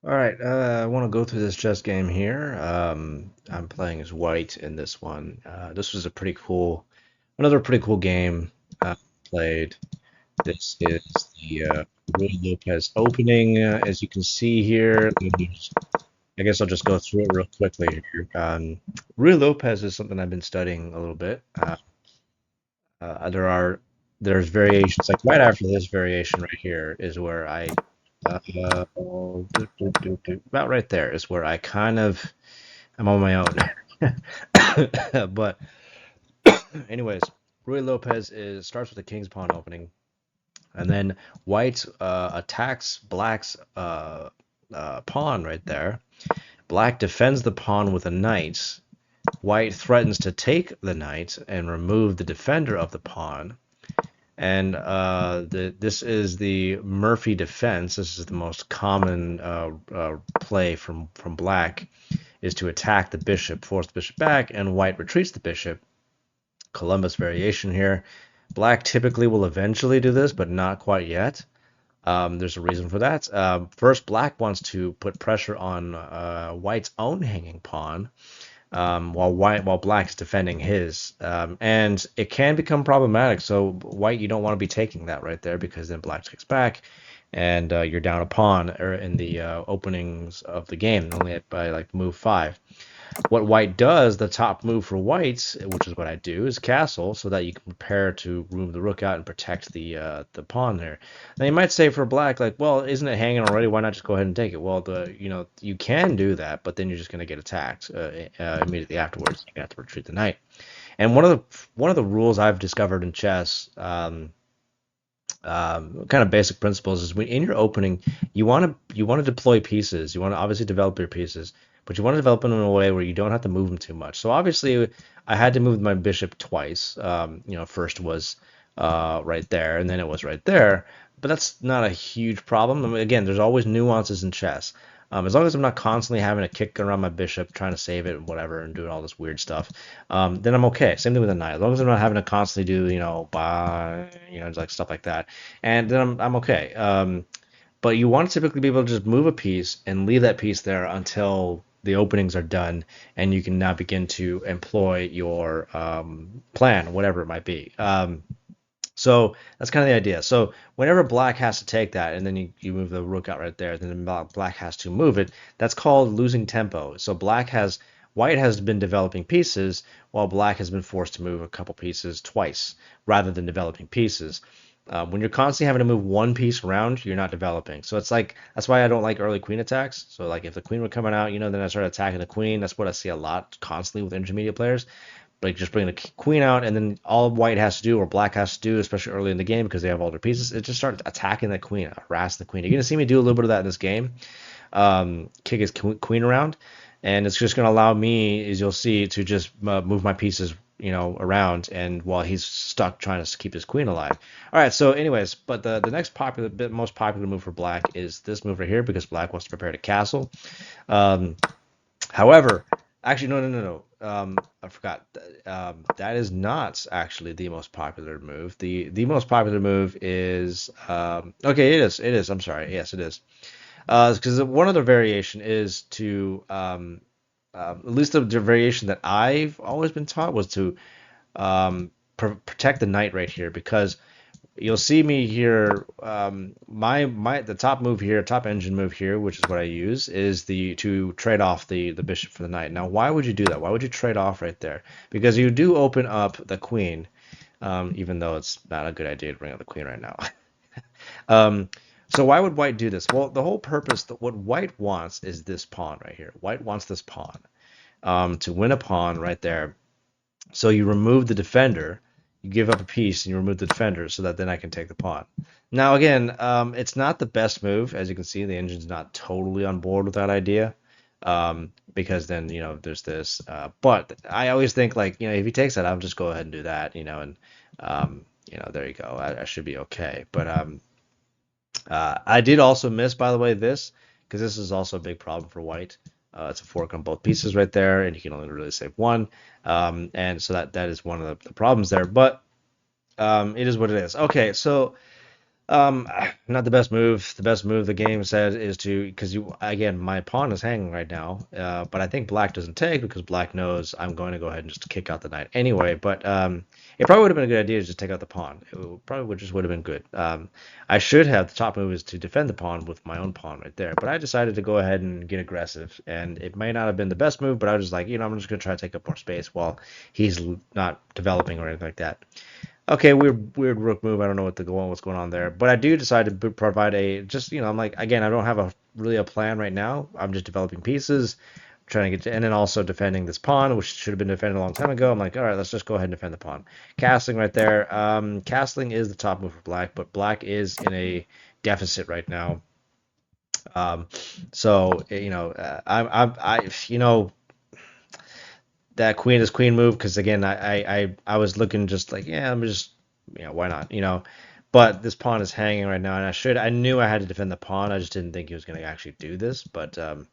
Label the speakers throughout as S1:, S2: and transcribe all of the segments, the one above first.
S1: All right, I want to go through this chess game here. I'm playing as white in this one. This was a another pretty cool game played. This is the Ruy Lopez opening. As you can see here, I guess I'll just go through it real quickly here. Ruy Lopez is something I've been studying a little bit. There are there's variations like right after this variation right here is where about right there is where I'm on my own. But anyways, Ruy Lopez is starts with a king's pawn opening, and then white attacks black's pawn right there. Black defends the pawn with a knight. White threatens to take the knight and remove the defender of the pawn. And this is the Murphy defense. This is the most common play from black, is to attack the bishop, force the bishop back, and white retreats the bishop. Columbus variation here. Black typically will eventually do this, but not quite yet. There's a reason for that. First, black wants to put pressure on white's own hanging pawn, while black is defending his, and it can become problematic. So white, you don't want to be taking that right there because then black takes back, and you're down a pawn or in the openings of the game, only by like move 5. What white does, the top move for whites, which is what I do, is castle, so that you can prepare to move the rook out and protect the pawn there. Now you might say for black, like, well, isn't it hanging already? Why not just go ahead and take it? Well, you can do that, but then you're just going to get attacked immediately afterwards. You have to retreat the knight. And one of the rules I've discovered in chess, kind of basic principles, is when in your opening, you want to deploy pieces. You want to obviously develop your pieces, but you want to develop them in a way where you don't have to move them too much. So obviously, I had to move my bishop twice. First was right there, and then it was right there. But that's not a huge problem. I mean, again, there's always nuances in chess. As long as I'm not constantly having to kick around my bishop, trying to save it and whatever, and doing all this weird stuff, then I'm okay. Same thing with a knight. As long as I'm not having to constantly do, like stuff like that, and then I'm okay. But you want to typically be able to just move a piece and leave that piece there until the openings are done, and you can now begin to employ your plan, whatever it might be. So that's kind of the idea. So whenever black has to take that, and then you move the rook out right there, then black has to move it. That's called losing tempo. So white has been developing pieces, while black has been forced to move a couple pieces twice rather than developing pieces. When you're constantly having to move one piece around, you're not developing. So it's like that's why I don't like early queen attacks. So like if the queen were coming out, then I start attacking the queen. That's what I see a lot constantly with intermediate players. Like just bring the queen out, and then all white has to do, or black has to do, especially early in the game because they have all their pieces, is just start attacking the queen, harassing the queen. You're gonna see me do a little bit of that in this game, kick his queen around, and it's just gonna allow me, as you'll see, to just move my pieces, around, and while he's stuck trying to keep his queen alive. All right. So, anyways, but the next most popular move for black is this move right here because black wants to prepare to castle. Um, However, actually, no, no, no, no. I forgot. That is not actually the most popular move. The most popular move is okay. It is. It is. I'm sorry. Yes, it is. Because one other variation is to at least the variation that I've always been taught was to protect the knight right here because you'll see me here. My the top move here, top engine move here, which is what I use, is the to trade off the bishop for the knight. Now, why would you do that? Why would you trade off right there? Because you do open up the queen, even though it's not a good idea to bring up the queen right now. um, so why would white do this? Well, the whole purpose, what white wants is this pawn right here. White wants this pawn to win a pawn right there. So you remove the defender, you give up a piece, and you remove the defender so that then I can take the pawn. Now, again, it's not the best move. As you can see, the engine's not totally on board with that idea because then, there's this. But I always think, like, if he takes that, I'll just go ahead and do that, and, there you go. I should be okay. But I did also miss, by the way, this because this is also a big problem for white. It's a fork on both pieces right there, and you can only really save one. And so that is one of the problems there. But it is what it is. Okay, so Um, Not the best move. The best move the game said is to, because you again, my pawn is hanging right now. But I think black doesn't take because black knows I'm going to go ahead and just kick out the knight anyway. But it probably would have been a good idea to just take out the pawn. Probably would have been good. I should have the top move is to defend the pawn with my own pawn right there. But I decided to go ahead and get aggressive, and it may not have been the best move. But I was just like, I'm just gonna try to take up more space while he's not developing or anything like that. Okay, weird rook move. I don't know what's going on there, but I do decide to provide a just I'm like again I don't have a really a plan right now. I'm just developing pieces, trying to get to, and then also defending this pawn, which should have been defended a long time ago. I'm like, all right, let's just go ahead and defend the pawn. Castling right there. Castling is the top move for black, but black is in a deficit right now. Um, so that queen is queen move because again I was looking just like I'm just why not but this pawn is hanging right now and I knew I had to defend the pawn. I just didn't think he was going to actually do this, but so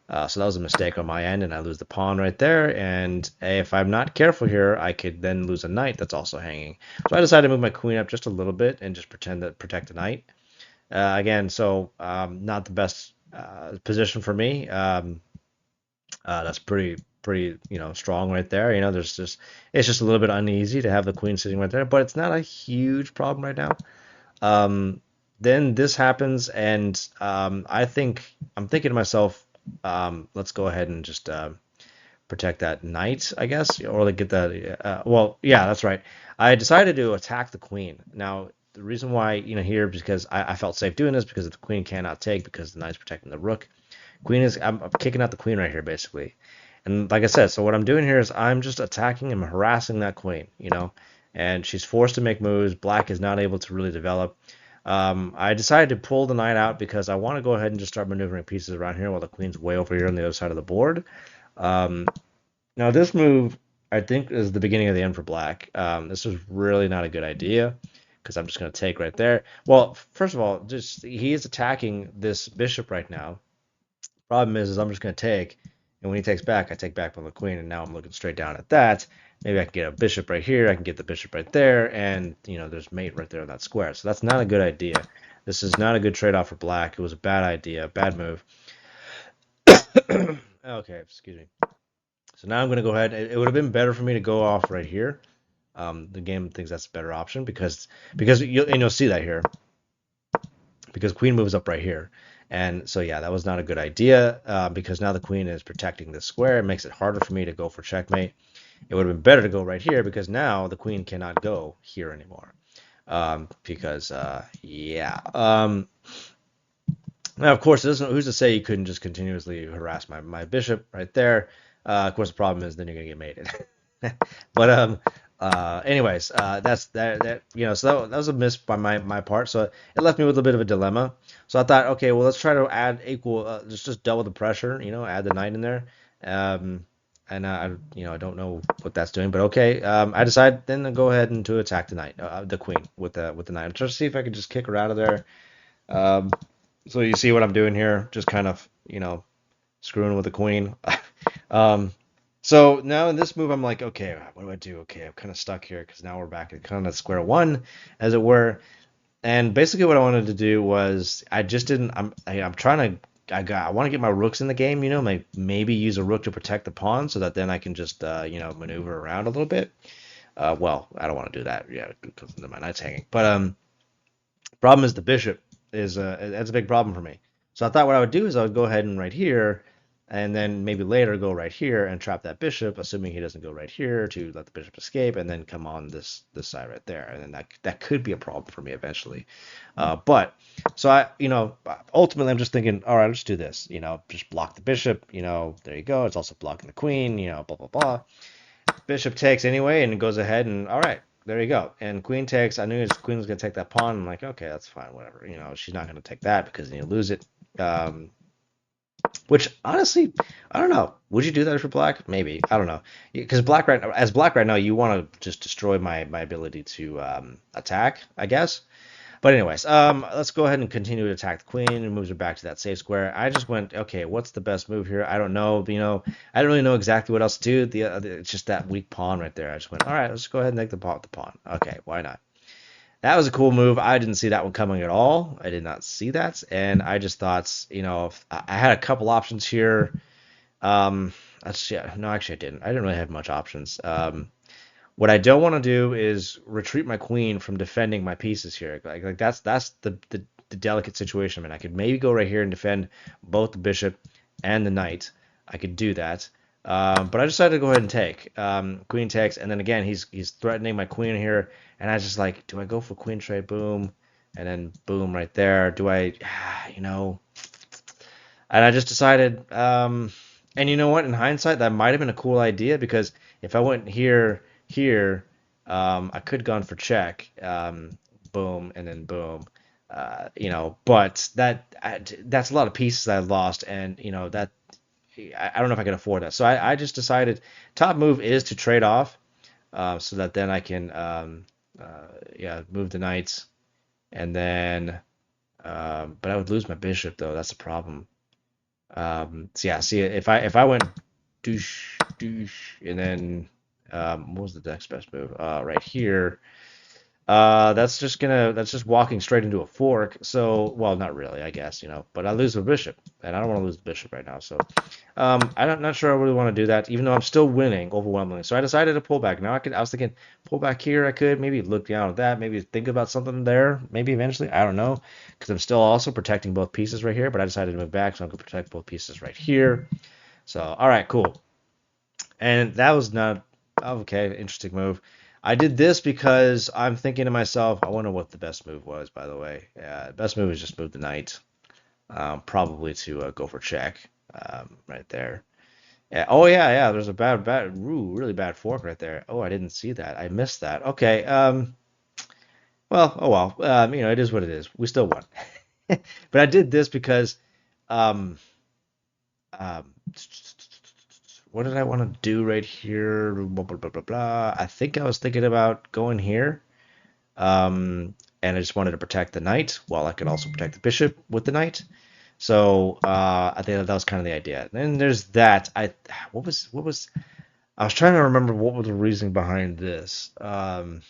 S1: that was a mistake on my end and I lose the pawn right there, and if I'm not careful here I could then lose a knight that's also hanging. So I decided to move my queen up just a little bit and just pretend to protect the knight again. So not the best position for me. That's pretty strong right there. There's just it's just a little bit uneasy to have the queen sitting right there, but it's not a huge problem right now. Um, then this happens, and I'm thinking to myself, let's go ahead and just protect that knight, I guess, or like get that. Well, yeah, that's right. I decided to attack the queen. Now, the reason why here because I felt safe doing this because the queen cannot take because the knight's protecting the rook. I'm kicking out the queen right here basically. And like I said, so what I'm doing here is I'm just attacking and harassing that queen. And she's forced to make moves. Black is not able to really develop. I decided to pull the knight out because I want to go ahead and just start maneuvering pieces around here while the queen's way over here on the other side of the board. Um, Now this move, I think, is the beginning of the end for black. This is really not a good idea because I'm just going to take right there. Well, first of all, just he is attacking this bishop right now. Problem is I'm just going to take, and when he takes back, I take back from the queen, and now I'm looking straight down at that. Maybe I can get a bishop right here. I can get the bishop right there, and there's mate right there in that square. So that's not a good idea. This is not a good trade-off for black. It was a bad idea, bad move. Okay, excuse me. So now I'm going to go ahead. It would have been better for me to go off right here. The game thinks that's a better option because you'll see that here because queen moves up right here. And so, yeah, that was not a good idea because now the queen is protecting this square. It makes it harder for me to go for checkmate. It would have been better to go right here because now the queen cannot go here anymore. Because, yeah. Now, of course, who's to say you couldn't just continuously harass my bishop right there? Of course, the problem is then you're going to get mated. But anyways, that's that so that was a miss by my part. So it left me with a bit of a dilemma. So I thought, okay, well, let's try to add equal, just double the pressure. Add the knight in there. Um, and I don't know what that's doing, but okay. I decided then to go ahead and to attack the knight, the queen with the knight. I'm trying to see if I could just kick her out of there. Um, so you see what I'm doing here? Just kind of screwing with the queen. um, so now in this move, I'm like, okay, what do I do? Okay, I'm kind of stuck here because now we're back at kind of square one, as it were. And basically, what I wanted to do was I just didn't. I'm trying to. I want to get my rooks in the game. Maybe use a rook to protect the pawn so that then I can just maneuver around a little bit. Well, I don't want to do that. Yeah, because my knight's hanging. But problem is the bishop is that's a big problem for me. So I thought what I would do is I would go ahead and right here, and then maybe later go right here and trap that bishop, assuming he doesn't go right here to let the bishop escape, and then come on this side right there, and then that could be a problem for me eventually. But so ultimately I'm just thinking, all right, let's do this. Just block the bishop. There you go. It's also blocking the queen. Blah blah blah. Bishop takes anyway, and goes ahead and all right, there you go. And queen takes. I knew his queen was gonna take that pawn. I'm like, okay, that's fine, whatever. She's not gonna take that because then you lose it. Which honestly, I don't know. Would you do that for black? Maybe. I don't know. Because black right now, you want to just destroy my ability to attack, I guess. But anyways, let's go ahead and continue to attack the queen and moves her back to that safe square. I just went, okay, what's the best move here? I don't know. I don't really know exactly what else to do. It's just that weak pawn right there. I just went, all right, let's go ahead and take the pawn. Okay, why not? that was a cool move. I didn't see that one coming at all. I did not see that, and I just thought, if I had a couple options here. Um, that's yeah, no, actually I didn't. I didn't really have much options. What I don't want to do is retreat my queen from defending my pieces here. Like that's the delicate situation. I mean, I could maybe go right here and defend both the bishop and the knight. I could do that. But I decided to go ahead and take. Queen takes, and then again he's threatening my queen here, and I was just like, do I go for queen trade? Boom, and then boom right there. Do I, you know? And I just decided, and you know what? In hindsight, that might have been a cool idea because if I went here, I could have gone for check, boom, and then boom, But that's a lot of pieces that I lost, and that I don't know if I can afford that. So I just decided top move is to trade off, so that then I can, yeah, move the knights, and then, but I would lose my bishop though. That's the problem. So yeah, see if I went douche douche and then what was the next best move? Right here. That's just walking straight into a fork. So well, not really, I guess, but I lose the bishop, and I don't want to lose the bishop right now. So I'm not sure I really want to do that, even though I'm still winning overwhelmingly. So I decided to pull back. Now I was thinking pull back here. I could maybe look down at that, maybe think about something there, maybe eventually. I don't know, because I'm still also protecting both pieces right here. But I decided to move back, so I can protect both pieces right here. So all right, cool. And that was not okay. Interesting move. I did this because I'm thinking to myself, I wonder what the best move was, by the way. The best move is just move the knight, probably to go for check, right there. Yeah. Oh yeah, yeah. There's a ooh, really bad fork right there. Oh, I didn't see that. I missed that. Okay. Well, oh well. It is what it is. We still won. But I did this because, um, um, what did I want to do right here? Blah, blah, blah, blah, blah. I think I was thinking about going here. And I just wanted to protect the knight while I could also protect the bishop with the knight. So I think that was kind of the idea. And then there's that. What was I was trying to remember what was the reasoning behind this. I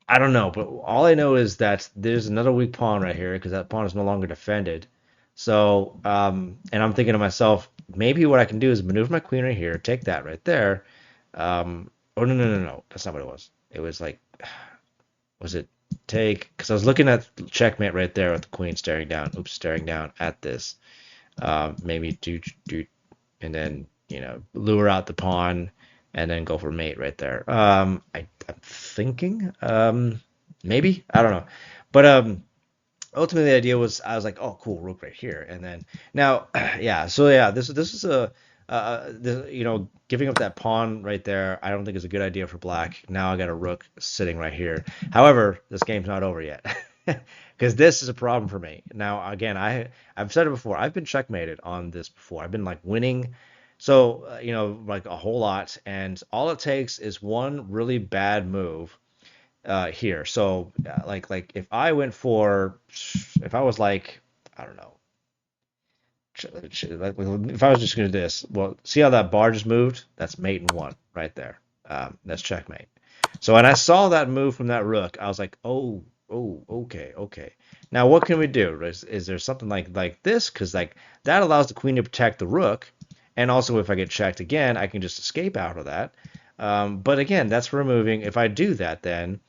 S1: don't know, but all I know is that there's another weak pawn right here because that pawn is no longer defended. So, and I'm thinking to myself, maybe what I can do is maneuver my queen right here, take that right there. Oh no, no, no, no, that's not what it was. It was like, was it take? Because I was looking at checkmate right there with the queen staring down. Oops, staring down at this. Maybe do, and then lure out the pawn and then go for mate right there. I'm thinking maybe I don't know, but ultimately the idea was I was like, oh cool, rook right here, and then now yeah, so yeah, this is a giving up that pawn right there. I don't think is a good idea for black. Now I got a rook sitting right here. However, this game's not over yet. Because this is a problem for me. Now, again, I've said it before. I've been checkmated on this before. I've been like winning, so like a whole lot, and all it takes is one really bad move here. So like if I was like I don't know, like if I was just gonna do this, well, see how that bar just moved? That's mate and one right there. That's checkmate. So when I saw that move from that rook, I was like, oh, okay, okay. Now what can we do? Is there something like this? Because like that allows the queen to protect the rook, and also if I get checked again, I can just escape out of that. But again, that's removing. If I do that, then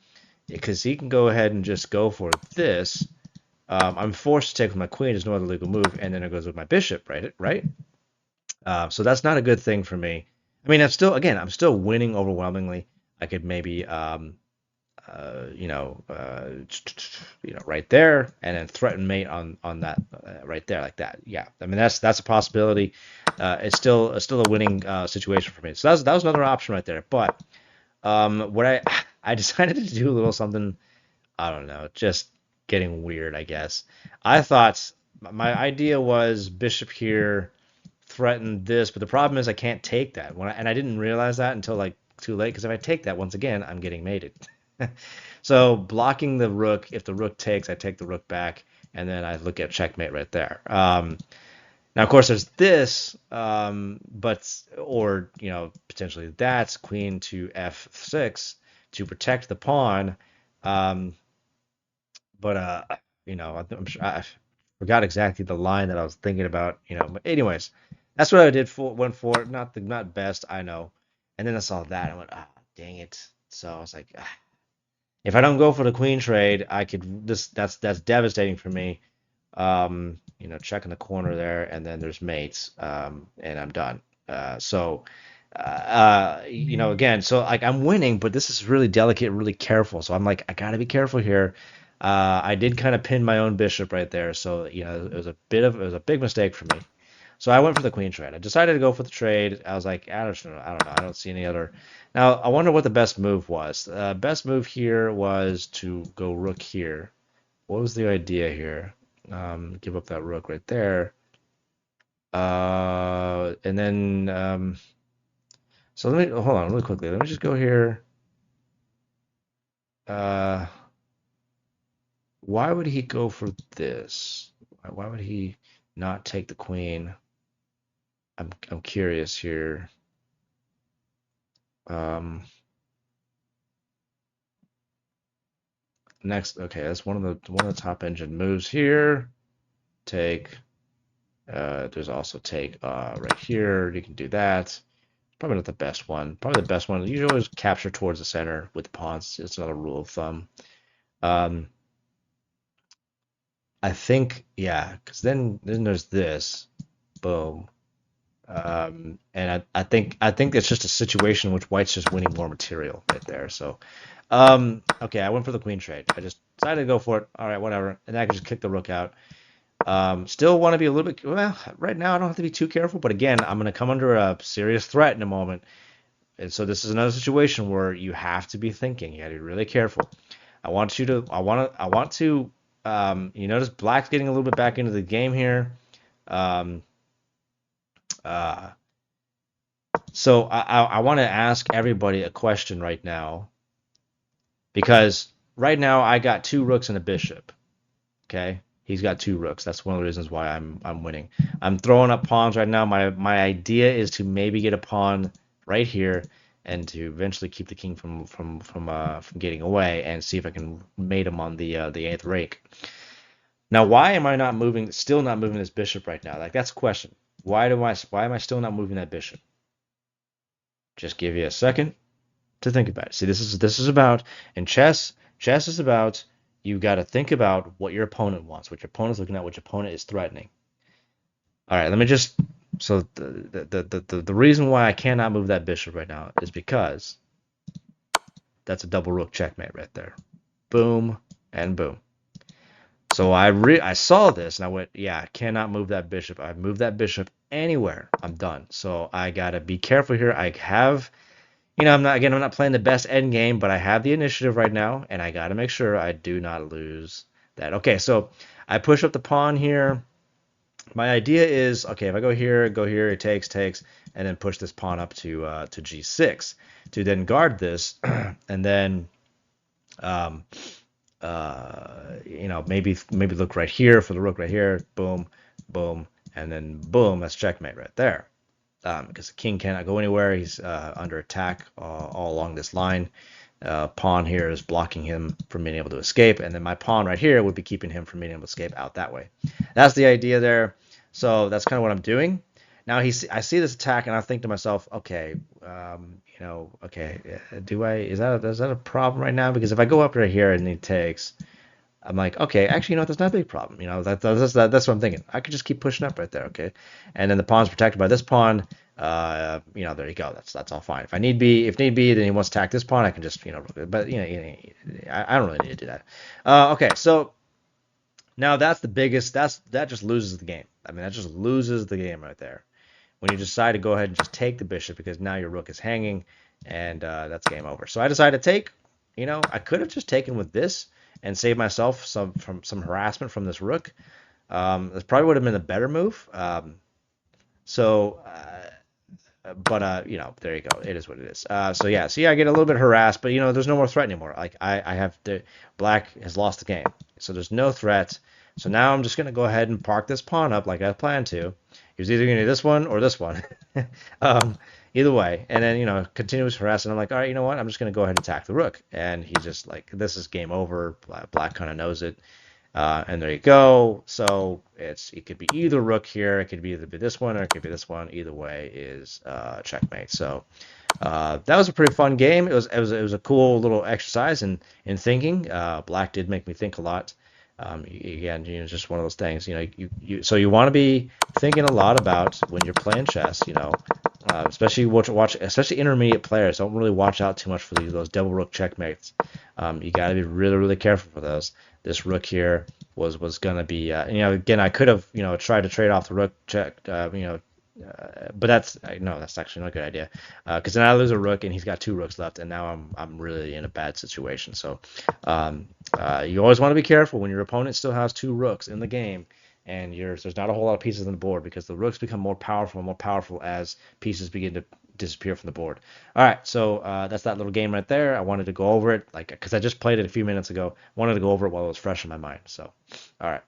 S1: because he can go ahead and just go for this. I'm forced to take with my queen. There's no other legal move, and then it goes with my bishop, right? Right. So that's not a good thing for me. I mean, I'm still winning overwhelmingly. I could maybe, uh, you know, uh, right there, and then threaten mate on that right there, like that. Yeah, I mean that's a possibility. It's still a winning situation for me. So that was another option right there. But what I decided to do a little something. I don't know, just getting weird, I guess. I thought my idea was bishop here threatened this, but the problem is I can't take that. And I didn't realize that until like too late, because if I take that once again, I'm getting mated. So blocking the rook, if the rook takes, I take the rook back, and then I look at checkmate right there. Now, of course, there's this, or potentially that's queen to f6 to protect the pawn. Um, but I'm sure I forgot exactly the line that I was thinking about. But anyways, that's what I did for went for. Not best, I know. And then I saw that. I went, ah, dang it. So I was like, ah, if I don't go for the queen trade, I could this that's devastating for me. Check in the corner there, and then there's mates, and I'm done. Again, so like I'm winning, but this is really delicate, really careful. So I'm like, I gotta be careful here. I did kind of pin my own bishop right there, so it was a big mistake for me. So I went for the queen trade. I decided to go for the trade. I was like, I don't see any other. Now I wonder what the best move was. Best move here was to go rook here. What was the idea here? Give up that rook right there. And then so let me hold on really quickly. Let me just go here. Uh, why would he go for this? Why would he not take the queen? I'm curious here. Um, Next, okay, that's one of the top engine moves here. Take. There's also take right here. You can do that. Probably not the best one. Probably the best one. You should always capture towards the center with the pawns. It's another rule of thumb. Um, I think, yeah, because then there's this. Boom. And I think it's just a situation in which white's just winning more material right there. So, okay, I went for the queen trade. I just decided to go for it. All right, whatever. And I can just kick the rook out. Still want to be a little bit, well, right now I don't have to be too careful, but again, I'm going to come under a serious threat in a moment. And so this is another situation where you have to be thinking. You got to be really careful. I want to, you notice black's getting a little bit back into the game here. Um, uh, so I want to ask everybody a question right now because right now I got two rooks and a bishop. Okay, he's got two rooks. That's one of the reasons why I'm winning. I'm throwing up pawns right now. My idea is to maybe get a pawn right here and to eventually keep the king from getting away and see if I can mate him on the eighth rake. Now, why am I not moving? Still not moving this bishop right now? Like that's a question. Why am I still not moving that bishop? Just give you a second to think about it. See, this is about in chess. Chess is about you got to think about what your opponent wants, what your opponent's looking at, what your opponent is threatening. All right, let me just. So the reason why I cannot move that bishop right now is because that's a double rook checkmate right there. Boom and boom. So I saw this and I went, yeah, I cannot move that bishop. I move that bishop anywhere, I'm done. So I gotta be careful here. I have I'm not playing the best end game, but I have the initiative right now, and I got to make sure I do not lose that. Okay, so I push up the pawn here. My idea is, okay, if I go here, it takes, and then push this pawn up to g6 to then guard this, and then maybe look right here for the rook right here, boom, boom, and then boom, that's checkmate right there. Because the king cannot go anywhere. He's under attack all along this line. Pawn here is blocking him from being able to escape, and then my pawn right here would be keeping him from being able to escape out that way. That's the idea there. So that's kind of what I'm doing. Now I see this attack, and I think to myself, okay, okay, is that a problem right now? Because if I go up right here and he takes, I'm like, okay, actually, that's not a big problem. That's what I'm thinking. I could just keep pushing up right there, okay? And then the pawn's protected by this pawn. There you go. That's all fine. If need be, then he wants to attack this pawn. I can just, but I don't really need to do that. Okay, so now that's the biggest. That just loses the game. I mean, that just loses the game right there. When you decide to go ahead and just take the bishop because now your rook is hanging, and that's game over. So I decided to take. I could have just taken with this and saved myself some harassment from this rook. This probably would have been a better move. So, but there you go. It is what it is. So yeah, see, I get a little bit harassed, but there's no more threat anymore. Like I have to. Black has lost the game, so there's no threat. So now I'm just gonna go ahead and park this pawn up like I planned to. He was either gonna do this one or this one. um, either way. And then, continuous harassment. I'm like, all right, you know what? I'm just going to go ahead and attack the rook. And he's just like, this is game over. Black kind of knows it. And there you go. So it could be either rook here. It could be either be this one or it could be this one. Either way is checkmate. So that was a pretty fun game. It was a cool little exercise in thinking. Black did make me think a lot. Again, just one of those things. So you want to be thinking a lot about when you're playing chess. Especially especially intermediate players. Don't really watch out too much for those double rook checkmates. You got to be really really careful for those. This rook here was gonna be. Again, I could have tried to trade off the rook check. But that's actually not a good idea because then I lose a rook and he's got two rooks left and now I'm really in a bad situation. So you always want to be careful when your opponent still has two rooks in the game and there's not a whole lot of pieces on the board because the rooks become more powerful and more powerful as pieces begin to disappear from the board. All right, so that's that little game right there. I wanted to go over it because I just played it a few minutes ago. I wanted to go over it while it was fresh in my mind. So all right.